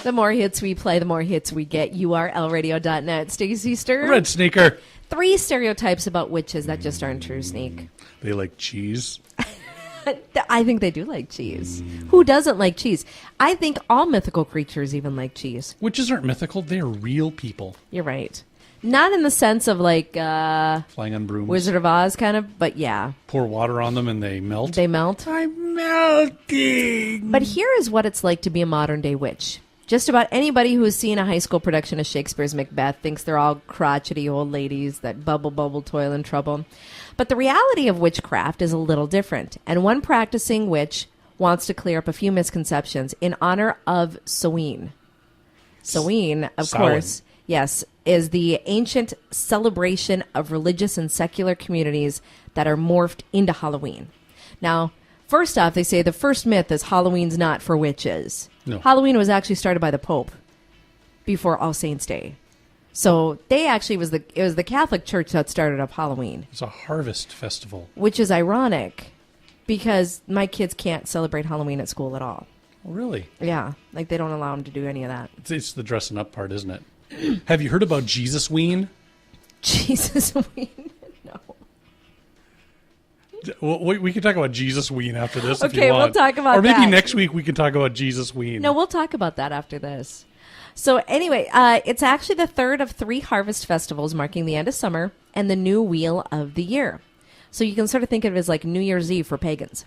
The more hits we play, the more hits we get. URLradio.net. Stacey Stern. Red Sneaker. 3 stereotypes about witches that just aren't true, Sneak. They like cheese. I think they do like cheese. Who doesn't like cheese? I think all mythical creatures even like cheese. Witches aren't mythical. They're real people. You're right. Not in the sense of like flying on brooms. Wizard of Oz kind of, but yeah. Pour water on them and they melt. They melt. I'm melting. But here is what it's like to be a modern day witch. Just about anybody who has seen a high school production of Shakespeare's Macbeth thinks they're all crotchety old ladies that bubble, toil, and trouble. But the reality of witchcraft is a little different, and one practicing witch wants to clear up a few misconceptions in honor of Samhain. Samhain, of course, yes, is the ancient celebration of religious and secular communities that are morphed into Halloween. Now, first off, they say the first myth is Halloween's not for witches. No. Halloween was actually started by the Pope before All Saints' Day. So they actually it was the Catholic Church that started up Halloween. It's a harvest festival. Which is ironic because my kids can't celebrate Halloween at school at all. Oh, really? Yeah. Like they don't allow them to do any of that. It's the dressing up part, isn't it? Have you heard about Jesus Ween? Jesus Ween? No. Well, we can talk about Jesus Ween after this if okay, you want. we'll talk about that. Or maybe next week we can talk about Jesus Ween. No, we'll talk about that after this. So anyway, it's actually the third of 3 harvest festivals marking the end of summer and the new wheel of the year. So you can sort of think of it as like New Year's Eve for pagans.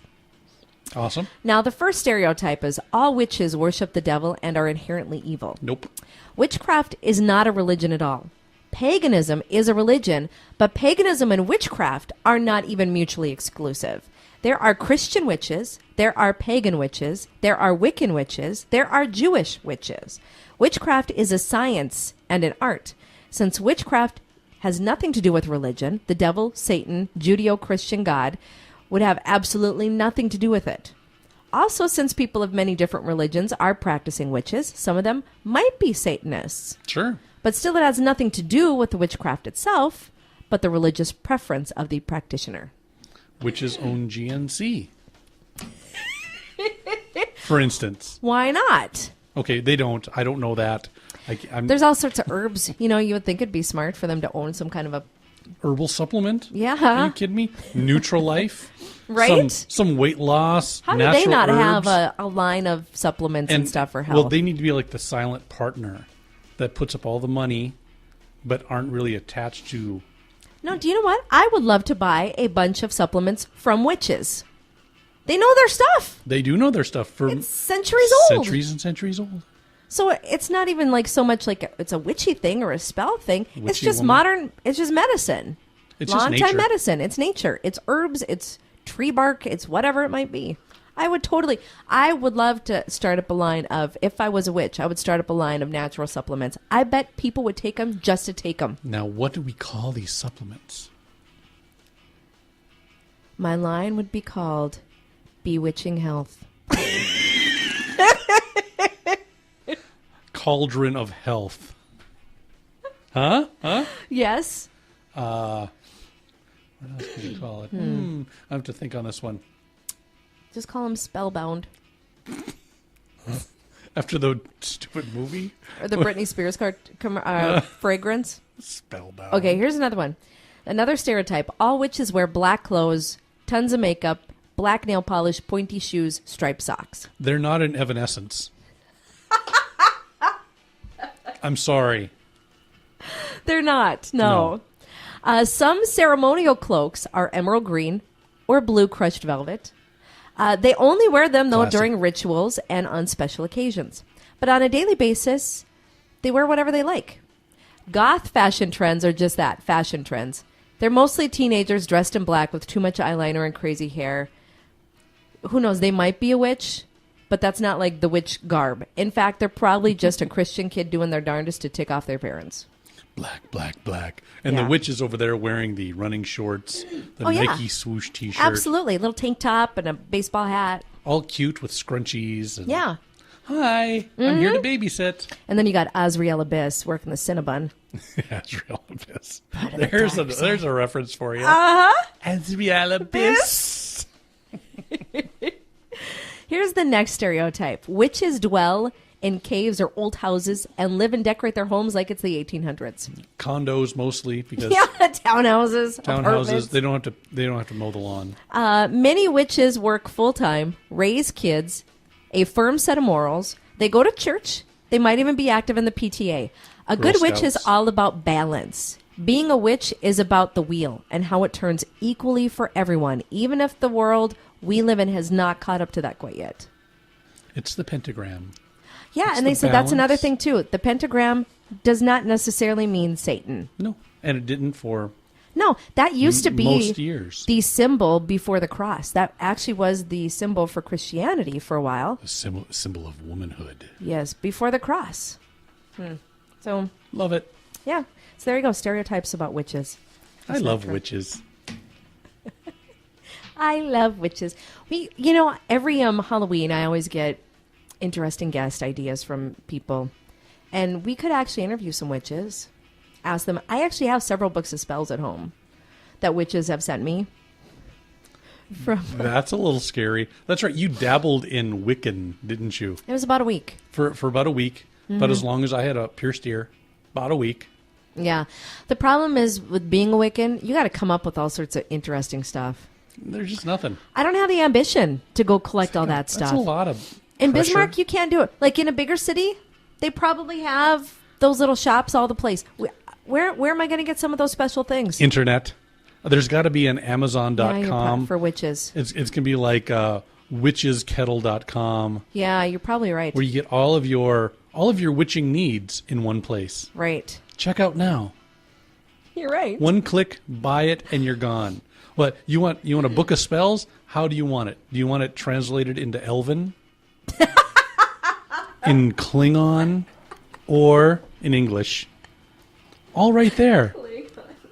Awesome. Now, the first stereotype is all witches worship the devil and are inherently evil. Nope. Witchcraft is not a religion at all. Paganism is a religion, but paganism and witchcraft are not even mutually exclusive. There are Christian witches, there are pagan witches, there are Wiccan witches, there are Jewish witches. Witchcraft is a science and an art. Since witchcraft has nothing to do with religion, the devil, Satan, Judeo-Christian God would have absolutely nothing to do with it. Also, since people of many different religions are practicing witches, some of them might be Satanists. Sure. But still, it has nothing to do with the witchcraft itself, but the religious preference of the practitioner. Witches own GNC. For instance. Why not? Okay, they don't. I don't know that. There's all sorts of herbs. You know, you would think it'd be smart for them to own some kind of a... herbal supplement? Yeah. Are you kidding me? Nutrilife? Right? Some weight loss, How do natural they not herbs? have a line of supplements and stuff for health? Well, they need to be like the silent partner that puts up all the money but aren't really attached to... No, do you know what? I would love to buy a bunch of supplements from witches. They know their stuff. They do know their stuff for it's centuries old. Centuries and centuries old. So it's not even like so much like it's a witchy thing or a spell thing. Witchy it's just woman. modern. It's just medicine. It's just long-time nature. medicine. It's nature. It's herbs. It's tree bark. It's whatever it might be. I would love to start up a line of, if I was a witch, I would start up a line of natural supplements. I bet people would take them just to take them. Now, what do we call these supplements? My line would be called Bewitching Health. Cauldron of Health. Huh? Yes. What else could you call it? I have to think on this one. Just call them Spellbound. After the stupid movie? Or the Britney Spears fragrance. Spellbound. Okay, here's another one. Another stereotype. All witches wear black clothes, tons of makeup, black nail polish, pointy shoes, striped socks. They're not in Evanescence. I'm sorry. They're not, no. Some ceremonial cloaks are emerald green or blue crushed velvet. They only wear them, though, Classic. during rituals and on special occasions. But on a daily basis, they wear whatever they like. Goth fashion trends are just that, fashion trends. They're mostly teenagers dressed in black with too much eyeliner and crazy hair. Who knows, they might be a witch, but that's not like the witch garb. In fact, they're probably just a Christian kid doing their darndest to tick off their parents. Black, black, black. And Yeah. the witch is over there wearing the running shorts, the Nike swoosh t-shirt. Absolutely. A little tank top and a baseball hat. All cute with scrunchies. And, Yeah. Hi, I'm here to babysit. And then you got Azrael Abyss working the Cinnabon. Azrael Abyss. Part of the There's dark there's a reference for you. Uh-huh. Azrael Abyss. Here's the next stereotype. Witches dwell in caves or old houses and live and decorate their homes like it's the 1800s. Condos mostly, because Yeah, townhouses, apartments. they don't have to mow the lawn. Many witches work full-time, raise kids, a firm set of morals. They go to church. They might even be active in the PTA. A Girl good witch is Scouts. all about balance. Being a witch is about the wheel and how it turns equally for everyone, even if the world we live in has not caught up to that quite yet. It's the pentagram. Yeah, It's and they the said that's another balance. thing, too. The pentagram does not necessarily mean Satan. No, and it didn't for No, that used to be most years. the symbol before the cross. That actually was the symbol for Christianity for a while. A symbol of womanhood. Yes, before the cross. So, Love it. yeah. So there you go. Stereotypes about witches. I love witches. I love witches. Every Halloween I always get interesting guest ideas from people. And we could actually interview some witches. Ask them. I actually have several books of spells at home that witches have sent me. That's a little scary. That's right. You dabbled in Wiccan, didn't you? It was about a week. For about a week. But as long as I had a pierced ear, about a week. Yeah. The problem is with being a Wiccan, you got to come up with all sorts of interesting stuff. There's just nothing. I don't have the ambition to go collect all that stuff. That's a lot of In pressure. Bismarck, you can't do it. Like in a bigger city, they probably have those little shops all the place. Where am I going to get some of those special things? Internet. There's got to be an Yeah, Amazon.com. for witches. It's going to be like witcheskettle.com, Yeah, you're probably right. where you get all of your witching needs in one place. Right. Check out now. You're right. One click, buy it, and you're gone. What you want a book of spells? How do you want it? Do you want it translated into Elven? In Klingon? Or in English? All right there.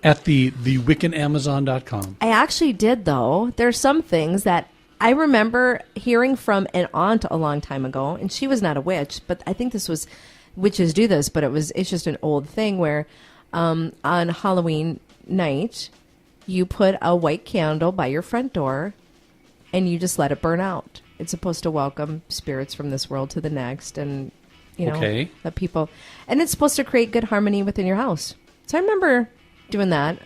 At the WiccanAmazon.com. I actually did, though. There's some things that I remember hearing from an aunt a long time ago, and she was not a witch, but I think this was witches do this, but it's just an old thing where on Halloween night you put a white candle by your front door and you just let it burn out. It's supposed to welcome spirits from this world to the next, and Okay. let people, and it's supposed to create good harmony within your house. So I remember doing that.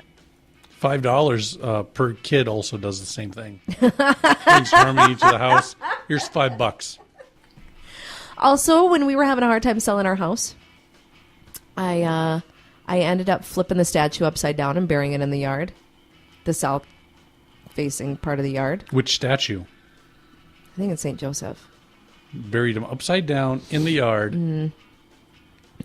$5 per kid also does the same thing. Brings harmony to the house. Here's $5. Also, when we were having a hard time selling our house, I ended up flipping the statue upside down and burying it in the yard, the south-facing part of the yard. Which statue? I think it's St. Joseph. Buried him upside down in the yard.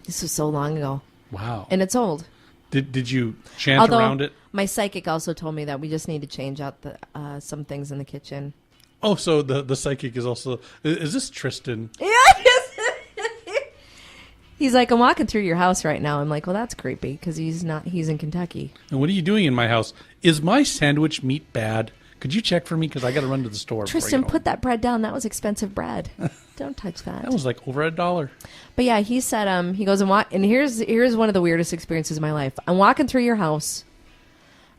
This was so long ago, Wow. and it's old. Did you chant Although around it? my psychic also told me that we just need to change out the some things in the kitchen. Oh, so the psychic is also... Is this Tristan? Yeah. He's like, I'm walking through your house right now. I'm like, well, that's creepy because he's not. He's in Kentucky. And what are you doing in my house? Is my sandwich meat bad? Could you check for me? Because I got to run to the store. Tristan, before I put that bread down. That was expensive bread. Don't touch that. That was like over $1. But yeah, he said, he goes and here's one of the weirdest experiences of my life. I'm walking through your house,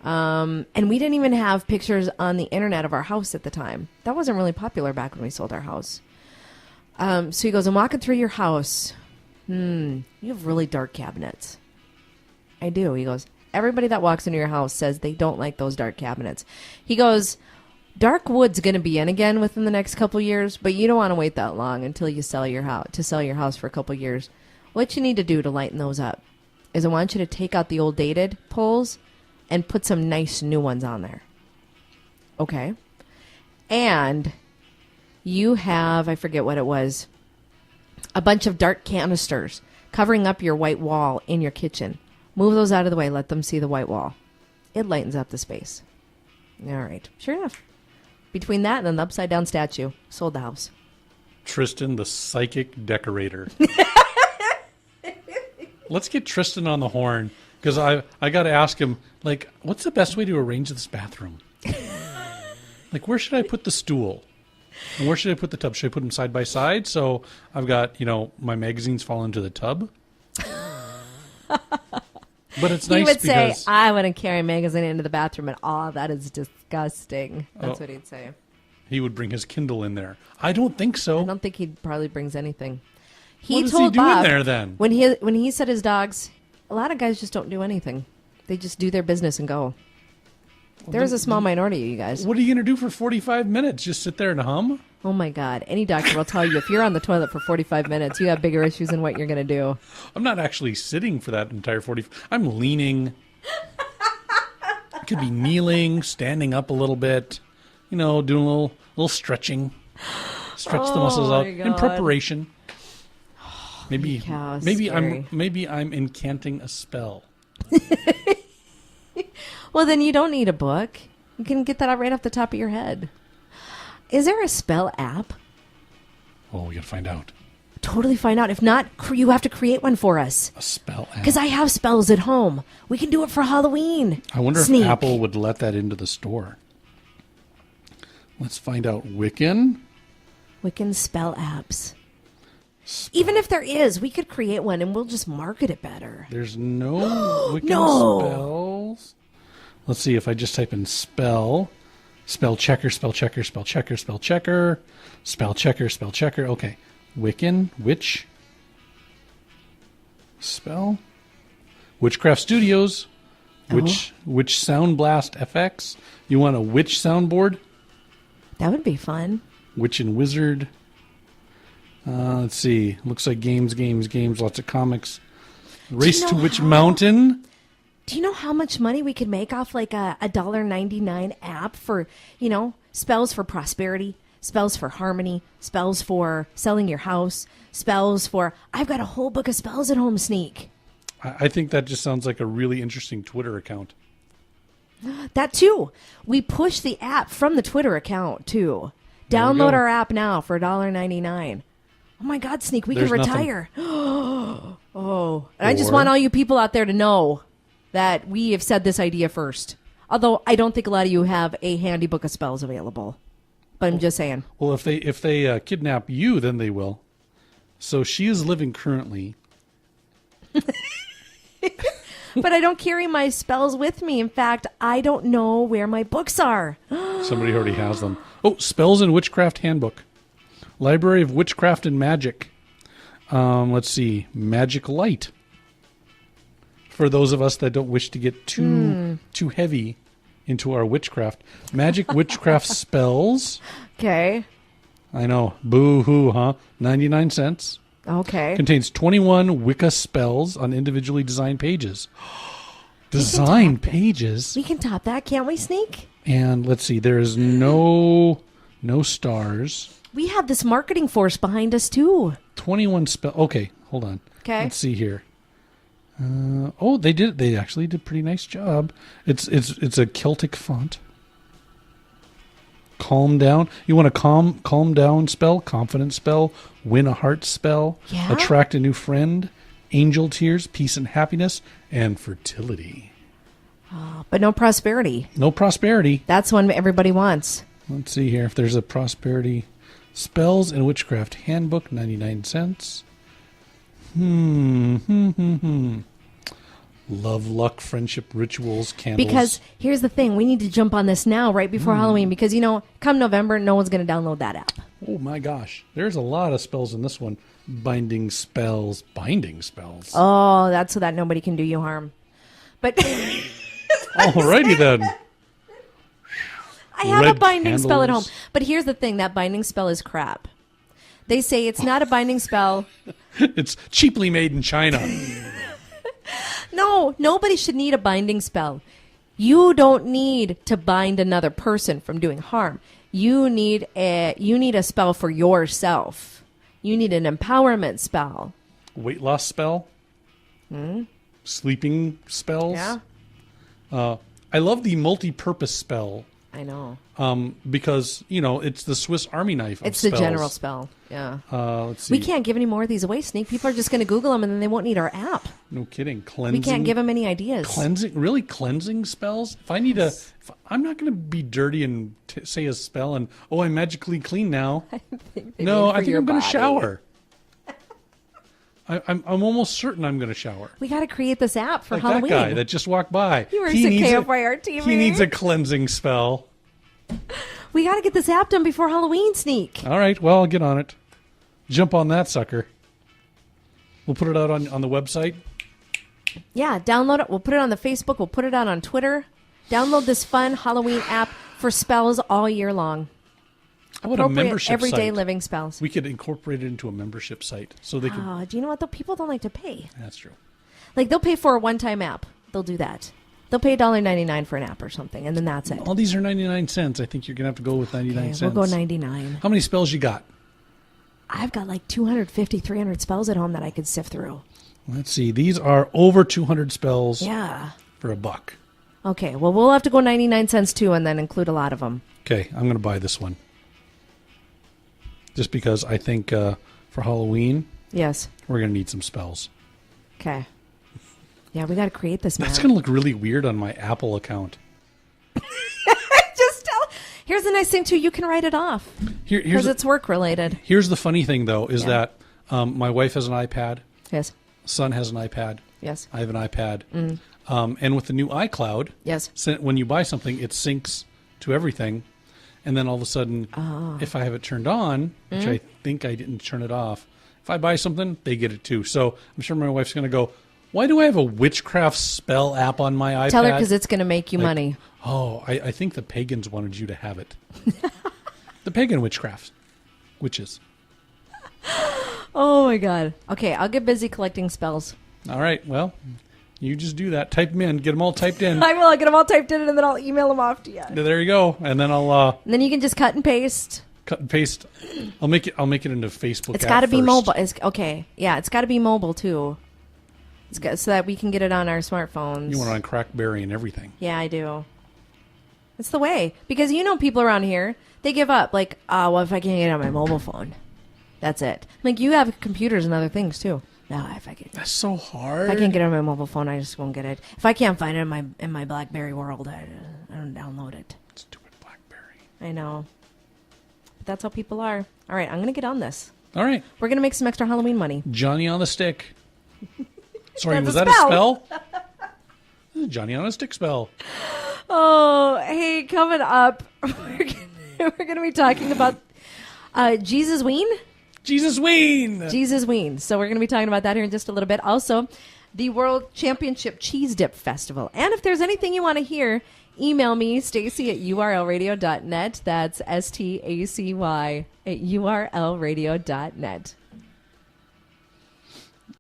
and we didn't even have pictures on the internet of our house at the time. That wasn't really popular back when we sold our house. So he goes, I'm walking through your house. You have really dark cabinets. I do. He goes, everybody that walks into your house says they don't like those dark cabinets. He goes, dark wood's going to be in again within the next couple years, but you don't want to wait that long until you sell your house for a couple years. What you need to do to lighten those up is I want you to take out the old dated poles and put some nice new ones on there. Okay? And you have, I forget what it was, a bunch of dark canisters covering up your white wall in your kitchen. Move those out of the way. Let them see the white wall. It lightens up the space. All right. Sure enough. Between that and an upside-down statue, sold the house. Tristan, the psychic decorator. Let's get Tristan on the horn, because I got to ask him, like, what's the best way to arrange this bathroom? Like, where should I put the stool? And where should I put the tub? Should I put them side by side so I've got, my magazines fall into the tub? But it's nice He would say, because I wouldn't carry a magazine into the bathroom at all. That is disgusting. That's what he'd say. he would bring his Kindle in there. I don't think so. I don't think he probably brings anything. He What is told he doing Bob there then? when he said his dogs, a lot of guys just don't do anything. They just do their business and go. There's a small minority of you guys. What are you going to do for 45 minutes? Just sit there and hum? Oh my God. Any doctor will tell you if you're on the toilet for 45 minutes, you have bigger issues than what you're going to do. I'm not actually sitting for that entire 40. I'm leaning. Could be kneeling, standing up a little bit, doing a little stretching. Stretch the muscles out in preparation. Maybe I'm incanting a spell. Well, then you don't need a book. You can get that right off the top of your head. Is there a spell app? Oh, we got to find out. Totally find out. If not, you have to create one for us. A spell app. Because I have spells at home. We can do it for Halloween. I wonder Sneak. if Apple would let that into the store. Let's find out. Wiccan spell apps. Even if there is, we could create one and we'll just market it better. There's no Wiccan spells. Let's see if I just type in spell checker, spell checker, spell checker, spell checker, spell checker, spell checker. Okay. Wiccan, witch, spell, Witchcraft Studios, Witch Sound Blast FX. You want a witch soundboard? That would be fun. Witch and Wizard. Let's see. Looks like games, lots of comics. Race to Witch Mountain. Do you know how much money we could make off like a $1.99 app for, spells for prosperity, spells for harmony, spells for selling your house, spells for, I've got a whole book of spells at home, Sneak. I think that just sounds like a really interesting Twitter account. That too. We push the app from the Twitter account too. Download our app now for $1.99. Oh my God, Sneak, we can retire. Oh, and I just want all you people out there to know that we have said this idea first. Although I don't think a lot of you have a handy book of spells available. But I'm just saying. Well, if they kidnap you, then they will. So she is living currently. But I don't carry my spells with me. In fact, I don't know where my books are. Somebody already has them. Oh, Spells and Witchcraft Handbook. Library of Witchcraft and Magic. Let's see. Magic Light. For those of us that don't wish to get too heavy into our witchcraft. Magic Witchcraft Spells. Okay. I know. Boo-hoo, huh? 99 cents. Okay. Contains 21 Wicca spells on individually designed pages. Designed pages? We can top that, can't we, Sneak? And let's see. There is no stars. We have this marketing force behind us, too. 21 spell. Okay, hold on. Okay. Let's see here. They actually did a pretty nice job. It's a Celtic font. Calm down. You want a calm down spell, confidence spell, win a heart spell, attract a new friend, angel tears, peace and happiness, and fertility. But no prosperity. No prosperity. That's one everybody wants. Let's see here if there's a prosperity. Spells and Witchcraft Handbook, 99 cents. Love, luck, friendship, rituals, candles. Because here's the thing. We need to jump on this now, right before Halloween. Because, come November, no one's going to download that app. Oh, my gosh. There's a lot of spells in this one. Binding spells. Oh, that's so that nobody can do you harm. But alrighty then. I have a binding spell at home. But here's the thing. That binding spell is crap. They say it's not a binding spell. It's cheaply made in China. No, nobody should need a binding spell. You don't need to bind another person from doing harm. You need a spell for yourself. You need an empowerment spell. Weight loss spell. Sleeping spells. Yeah. I love the multi-purpose spell. I know. Because, it's the Swiss Army knife of It's spells. the general spell. Yeah. Let's see. We can't give any more of these away, Sneak. People are just going to Google them and then they won't need our app. No kidding. Cleansing. We can't give them any ideas. Cleansing spells? I'm not going to be dirty and say a spell and, I'm magically clean now. I think I'm going to shower. I'm almost certain I'm going to shower. We got to create this app for like Halloween. That guy that just walked by. You were at KFYR TV. He needs a cleansing spell. We got to get this app done before Halloween, Sneak. All right, well, I'll get on it. Jump on that sucker. We'll put it out on the website. Yeah, download it. We'll put it on the Facebook. We'll put it out on Twitter. Download this fun Halloween app for spells all year long. How about a membership everyday site? living spells. We could incorporate it into a membership site so they can. Oh, do you know what? Though people don't like to pay. That's true. Like they'll pay for a one-time app. They'll do that. They'll pay $1.99 for an app or something, and then that's it. All these are 99 cents. I think you're gonna have to go with 99 cents. We'll go 99. How many spells you got? I've got like 250, 300 spells at home that I could sift through. Let's see. These are over 200 spells. Yeah. For $1. Okay. Well, we'll have to go 99 cents too, and then include a lot of them. Okay, I'm gonna buy this one. Just because I think for Halloween, yes, we're gonna need some spells. Okay. Yeah, we got to create this. That's gonna look really weird on my Apple account. Here's the nice thing too. You can write it off because it's work related. Here's the funny thing though, is that my wife has an iPad. Yes. Son has an iPad. Yes. I have an iPad. And with the new iCloud, yes, when you buy something, it syncs to everything. And then all of a sudden, if I have it turned on, which I think I didn't turn it off, if I buy something, they get it too. So I'm sure my wife's going to go, why do I have a witchcraft spell app on my iPad? Tell her because it's going to make you money. Oh, I think the pagans wanted you to have it. The pagan witchcraft. Witches. Oh, my God. Okay, I'll get busy collecting spells. All right, well, you just do that. Type them in. Get them all typed in. I will. I'll get them all typed in, and then I'll email them off to you. There you go. And then I'll... and then you can just cut and paste. Cut and paste. I'll make it into Facebook. It's got to be mobile. Okay. Yeah, it's got to be mobile, too. So that we can get it on our smartphones. You want it on Crackberry and everything. Yeah, I do. It's the way. Because people around here, they give up. Like, well, if I can't get it on my mobile phone, that's it. Like, you have computers and other things, too. No, if I can. That's so hard. If I can't get it on my mobile phone, I just won't get it. If I can't find it in my BlackBerry world, I don't download it. Stupid BlackBerry. I know. But that's how people are. All right, I'm going to get on this. All right. We're going to make some extra Halloween money. Johnny on the stick. Sorry, was that a spell? Johnny on a stick spell. Oh, hey, coming up, we're going to be talking about Jesus Ween. Jesus Ween. Jesus Ween. So we're going to be talking about that here in just a little bit. Also, the World Championship Cheese Dip Festival. And if there's anything you want to hear, email me, Stacy at urlradio.net. That's STACY at urlradio.net.